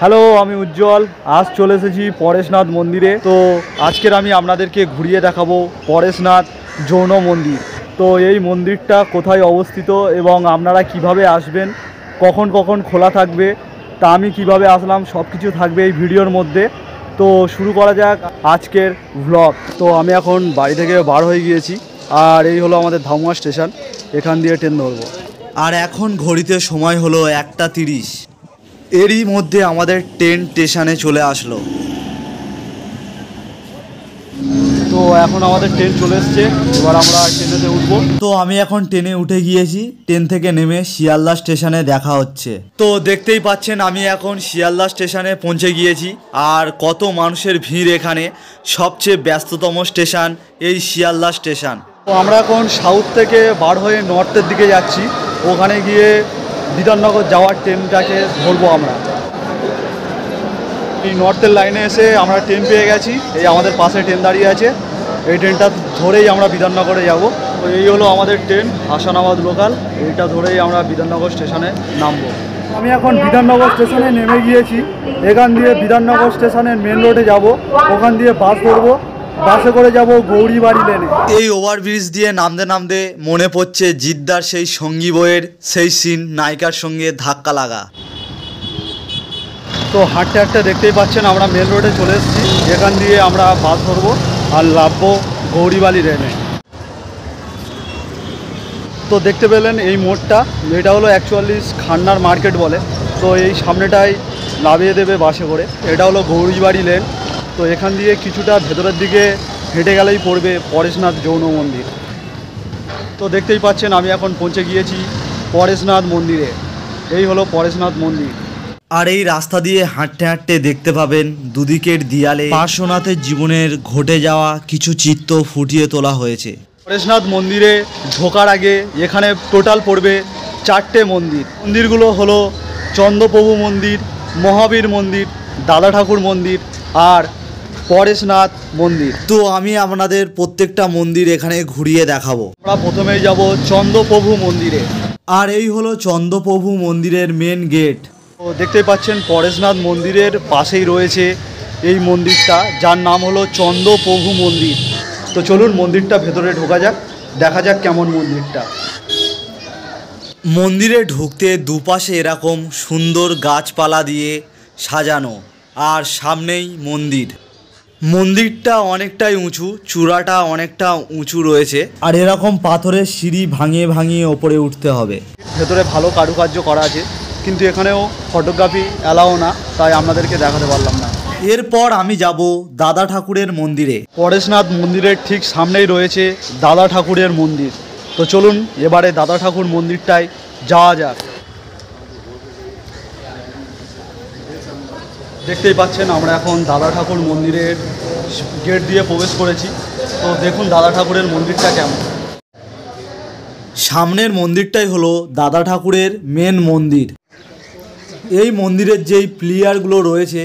Hello, আমি উজ্জ্বল। আজ চলে এসেছি পরেশনাথ মন্দিরে। তো আজকের আমি আপনাদেরকে ঘুরিয়ে দেখাবো পরেশনাথ জৈন মন্দির। তো এই মন্দিরটা কোথায় অবস্থিত এবং আপনারা কিভাবে আসবেন, কখন কখন খোলা থাকবে, তা আমি কিভাবে আসলাম, সব কিছু থাকবে এই ভিডিওর মধ্যে। তো শুরু করা যাক আজকের ভ্লগ। তো আমি এখন বাড়ি থেকে বার হয়ে গিয়েছি, আর এই হলো আমাদের ধামুয়া স্টেশন। এখান দিয়ে ট্রেন ধরবো। আর এখন ঘড়িতে সময় হলো 1:30। এরই মধ্যে আমাদের ট্রেন স্টেশনে চলে আসলো। তো এখন আমাদের ট্রেন চলে এসছে, এবার আমরা ট্রেনেতে উঠবো। তো আমি এখন ট্রেনে উঠে গিয়েছি। ট্রেন থেকে নেমে শিয়ালদা স্টেশনে দেখা হচ্ছে। তো দেখতেই পাচ্ছেন আমি এখন শিয়ালদা স্টেশনে পৌঁছে গিয়েছি। আর কত মানুষের ভিড় এখানে। সবচেয়ে ব্যস্ততম স্টেশন এই শিয়ালদা স্টেশন। তো আমরা এখন সাউথ থেকে বার হয়ে নর্থের দিকে যাচ্ছি। ওখানে গিয়ে বিধাননগর যাওয়ার ট্রেনটাকে ধরবো আমরা। এই নর্থের লাইনে এসে আমরা ট্রেন পেয়ে গেছি। এই আমাদের পাশে ট্রেন দাঁড়িয়ে আছে। এই ট্রেনটা ধরেই আমরা বিধাননগরে যাব। তো এই হলো আমাদের ট্রেন, হাসানাবাদ লোকাল। এইটা ধরেই আমরা বিধাননগর স্টেশনে নামবো। আমি এখন বিধাননগর স্টেশনে নেমে গিয়েছি। এখান দিয়ে বিধাননগর স্টেশনের মেন রোডে যাব। ওখান দিয়ে বাস ধরবো। বাসে করে যাব গৌরীবাড়ি লেনে। এই ওভারব্রিজ দিয়ে নামতে নামতে মনে পড়ছে জিদ্দার সেই সঙ্গী বইয়ের সেই সিন, নায়িকার সঙ্গে ধাক্কা লাগা। তো হাঁটতে হাঁটতে দেখতেই পাচ্ছেন আমরা মেন রোডে চলে এসেছি। এখান দিয়ে আমরা বাস ধরবো আর নামবো গৌরীবাড়ি লেনে। তো দেখতে পেলেন এই মোড়টা, এটা হলো অ্যাকচুয়ালি খান্নার মার্কেট বলে। তো এই সামনেটাই নামিয়ে দেবে বাসে করে। এটা হলো গৌরীবাড়ি লেন। তো এখান দিয়ে কিছুটা ভেতরের দিকে হেঁটে গেলেই পড়বে পরেশনাথ জৈন মন্দির। তো দেখতেই পাচ্ছেন আমি এখন পৌঁছে গিয়েছি পরেশনাথ মন্দিরে। এই হলো পরেশনাথ মন্দির। আর এই রাস্তা দিয়ে হাঁটতে হাঁটতে দেখতে পাবেন দুদিকের দেয়ালে পার্শ্বনাথের জীবনের ঘটে যাওয়া কিছু চিত্র ফুটিয়ে তোলা হয়েছে। পরেশনাথ মন্দিরে ঢোকার আগে এখানে টোটাল পড়বে 4টে মন্দির। মন্দিরগুলো হলো চন্দ্রপ্রভু মন্দির, মহাবীর মন্দির, দাদা ঠাকুর মন্দির আর পরেশনাথ মন্দির। তো আমি আপনাদের প্রত্যেকটা মন্দির এখানে ঘুরিয়ে দেখাবো। আমরা প্রথমেই যাব চন্দ্রপ্রভু মন্দিরে। আর এই হলো চন্দ্রপ্রভু মন্দিরের মেন গেট। তো দেখতেই পাচ্ছেন পরেশনাথ মন্দিরের পাশেই রয়েছে এই মন্দিরটা, যার নাম হলো চন্দ্রপ্রভু মন্দির। তো চলুন মন্দিরটা ভেতরে ঢোকা যাক, দেখা যাক কেমন মন্দিরটা। মন্দিরে ঢুকতে দুপাশে এরকম সুন্দর গাছপালা দিয়ে সাজানো, আর সামনেই মন্দির। মন্দিরটা অনেকটাই উঁচু, চূড়াটা অনেকটা উঁচু রয়েছে, আর এরকম পাথরের সিঁড়ি ভাঙিয়ে ভাঙিয়ে ওপরে উঠতে হবে। ভেতরে ভালো কারুকার্য করা আছে, কিন্তু এখানেও ফটোগ্রাফি অ্যালাও না, তাই আপনাদেরকে দেখাতে পারলাম না। এরপর আমি যাব দাদা ঠাকুরের মন্দিরে। পরেশনাথ মন্দিরের ঠিক সামনেই রয়েছে দাদা ঠাকুরের মন্দির। তো চলুন এবারে দাদা ঠাকুর মন্দিরটায় যাওয়া যাক। দেখতেই পাচ্ছেন আমরা এখন দাদা ঠাকুর মন্দিরের গেট দিয়ে প্রবেশ করেছি। তো দেখুন দাদা ঠাকুরের মন্দিরটা কেমন। সামনের মন্দিরটাই হলো দাদা ঠাকুরের মেন মন্দির। এই মন্দিরের যেই প্লেয়ারগুলো রয়েছে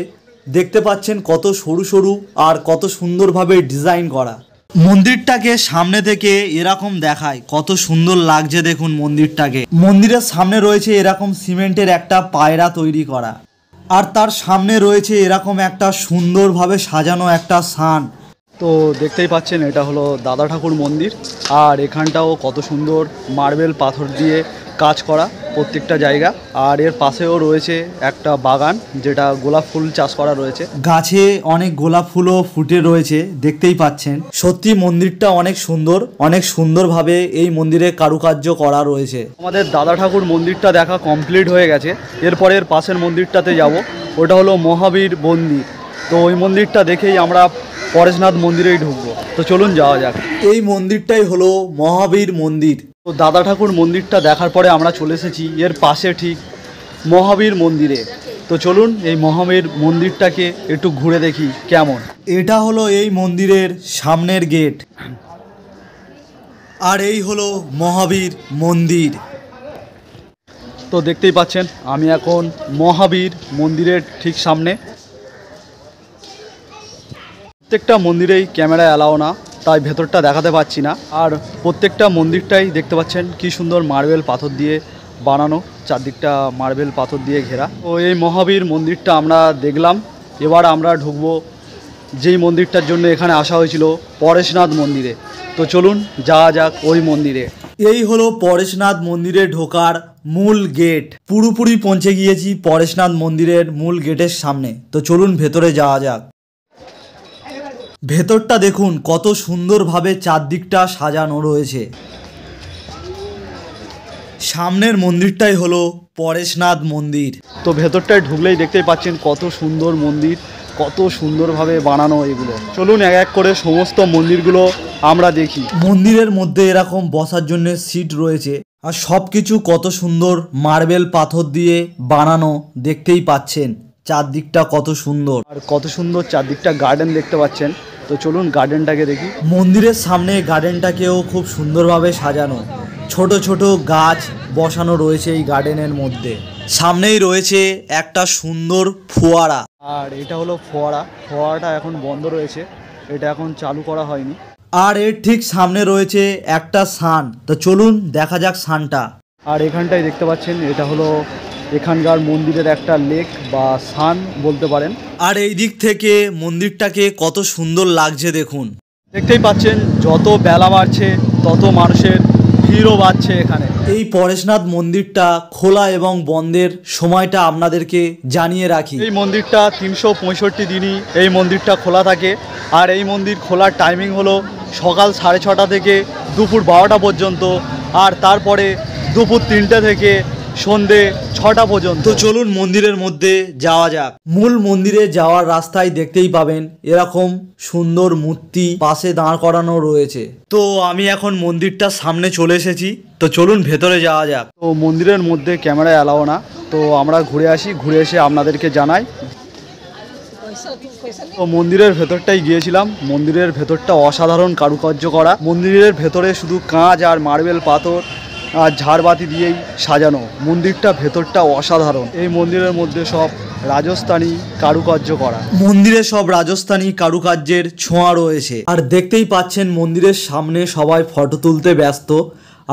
দেখতে পাচ্ছেন কত সরু সরু আর কত সুন্দরভাবে ডিজাইন করা। মন্দিরটাকে সামনে থেকে এরকম দেখায়, কত সুন্দর লাগছে দেখুন মন্দিরটাকে। মন্দিরের সামনে রয়েছে এরকম সিমেন্টের একটা পায়রা তৈরি করা, আর তার সামনে রয়েছে এরকম একটা সুন্দরভাবে সাজানো একটা সান। তো দেখতেই পাচ্ছেন এটা হলো দাদা ঠাকুর মন্দির। আর এখানটাও কত সুন্দর মার্বেল পাথর দিয়ে কাজ করা প্রত্যেকটা জায়গা। আর এর পাশেও রয়েছে একটা বাগান, যেটা গোলাপ ফুল চাষ করা রয়েছে। গাছে অনেক গোলাপ ফুলও ফুটে রয়েছে, দেখতেই পাচ্ছেন। সত্যি মন্দিরটা অনেক সুন্দর, অনেক সুন্দরভাবে এই মন্দিরে কারুকার্য করা রয়েছে। আমাদের দাদা ঠাকুর মন্দিরটা দেখা কমপ্লিট হয়ে গেছে। এরপরে এর পাশের মন্দিরটাতে যাব, ওটা হলো মহাবীর মন্দির। তো ওই মন্দিরটা দেখেই আমরা পরেশনাথ মন্দিরেই ঢুকবো। তো চলুন যাওয়া যাক। এই মন্দিরটাই হলো মহাবীর মন্দির। তো দাদা ঠাকুর মন্দিরটা দেখার পরে আমরা চলে এসেছি এর পাশে ঠিক মহাবীর মন্দিরে। তো চলুন এই মহাবীর মন্দিরটাকে একটু ঘুরে দেখি কেমন। এটা হলো এই মন্দিরের সামনের গেট, আর এই হলো মহাবীর মন্দির। তো দেখতেই পাচ্ছেন আমি এখন মহাবীর মন্দিরের ঠিক সামনে। প্রত্যেকটা মন্দিরেই ক্যামেরা অ্যালাও না, তাই ভেতরটা দেখাতে পাচ্ছি না। আর প্রত্যেকটা মন্দিরটাই দেখতে পাচ্ছেন কি সুন্দর মার্বেল পাথর দিয়ে বানানো, চারদিকটা মার্বেল পাথর দিয়ে ঘেরা। তো এই মহাবীর মন্দিরটা আমরা দেখলাম। এবার আমরা ঢুকবো যেই মন্দিরটার জন্য এখানে আসা হয়েছিল, পরেশনাথ মন্দিরে। তো চলুন যাওয়া যাক ওই মন্দিরে। এই হলো পরেশনাথ মন্দিরে ঢোকার মূল গেট। পুরোপুরি পৌঁছে গিয়েছি পরেশনাথ মন্দিরের মূল গেটের সামনে। তো চলুন ভেতরে যাওয়া যাক। ভেতরটা দেখুন কত সুন্দরভাবে চারদিকটা সাজানো রয়েছে। সামনের মন্দিরটাই হলো পরেশনাথ মন্দির। তো ভেতরটায় ঢুকলেই দেখতেই পাচ্ছেন কত সুন্দর মন্দির, কত সুন্দরভাবে বানানো এগুলো। চলুন এক এক করে সমস্ত মন্দিরগুলো আমরা দেখি। মন্দিরের মধ্যে এরকম বসার জন্য সিট রয়েছে, আর সব কিছু কত সুন্দর মার্বেল পাথর দিয়ে বানানো দেখতেই পাচ্ছেন। চারদিকটা কত সুন্দর, আর কত সুন্দর চারদিকটা গার্ডেন দেখতে পাচ্ছেন। তো চলুন গার্ডেনটাকে দেখি। মন্দিরের সামনে গার্ডেনটাকেও খুব সুন্দরভাবে সাজানো, ছোট ছোট গাছ বসানো রয়েছে এই গার্ডেনের মধ্যে। সামনেই রয়েছে একটা সুন্দর ফোয়ারা, আর এটা হলো ফোয়ারাটা এখন বন্ধ রয়েছে, এটা এখন চালু করা হয়নি। আর এর ঠিক সামনে রয়েছে একটা সান। তো চলুন দেখা যাক সানটা। আর এখানটায় দেখতে পাচ্ছেন এটা হলো এখানকার মন্দিরের একটা লেক বা সান বলতে পারেন। আর এই দিক থেকে মন্দিরটাকে কত সুন্দর লাগছে দেখুন। দেখতেই পাচ্ছেন যত বেলা বাড়ছে তত মানুষের ভিড়ও বাড়ছে এখানে। এই পরেশনাথ মন্দিরটা খোলা এবং বন্ধের সময়টা আপনাদেরকে জানিয়ে রাখি। এই মন্দিরটা 365 দিনই এই মন্দিরটা খোলা থাকে। আর এই মন্দির খোলার টাইমিং হলো সকাল 6:30 থেকে দুপুর 12টা পর্যন্ত, আর তারপরে দুপুর 3টে থেকে সন্ধে 6টা পর্যন্ত। তো চলুন মন্দিরের মধ্যে যাওয়া যাক। মূল মন্দিরে যাওয়ার রাস্তায় দেখতেই পাবেন এরকম সুন্দর মূর্তি পাশে দাঁড় করানো রয়েছে। তো আমি এখন মন্দিরটার সামনে চলে এসেছি। তো চলুন ভেতরে যাওয়া যাক। তো মন্দিরের মধ্যে ক্যামেরা অ্যালাও না, তো আমরা ঘুরে আসি, ঘুরে এসে আপনাদেরকে জানাই। তো মন্দিরের ভেতরটাই গিয়েছিলাম। মন্দিরের ভেতরটা অসাধারণ কারুকার্য করা। মন্দিরের ভেতরে শুধু কাঁচ আর মার্বেল পাথর আর ঝাড়বাতি দিয়েই সাজানো। মন্দিরটা ভেতরটা অসাধারণ। এই মন্দিরের মধ্যে সব রাজস্থানী কারুকার্য করা। মন্দিরে সব রাজস্থানী কারুকার্যের ছোঁয়া রয়েছে। আর দেখতেই পাচ্ছেন মন্দিরের সামনে সবাই ফটো তুলতে ব্যস্ত,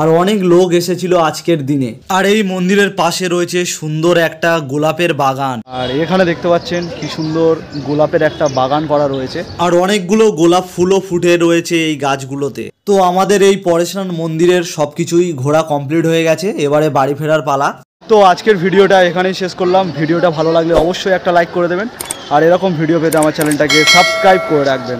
আর অনেক লোক এসেছিল আজকের দিনে। আর এই মন্দিরের পাশে রয়েছে সুন্দর একটা গোলাপের বাগান। আর এখানে দেখতে পাচ্ছেন কি সুন্দর গোলাপের একটা বাগান করা রয়েছে, আর অনেকগুলো গোলাপ ফুলও ফুটে রয়েছে এই গাছগুলোতে। তো আমাদের এই পরেশনাথ মন্দিরের সবকিছুই ঘোরা কমপ্লিট হয়ে গেছে, এবারে বাড়ি ফেরার পালা। তো আজকের ভিডিওটা এখানেই শেষ করলাম। ভিডিওটা ভালো লাগলে অবশ্যই একটা লাইক করে দেবেন, আর এরকম ভিডিও পেতে আমার চ্যানেলটাকে সাবস্ক্রাইব করে রাখবেন।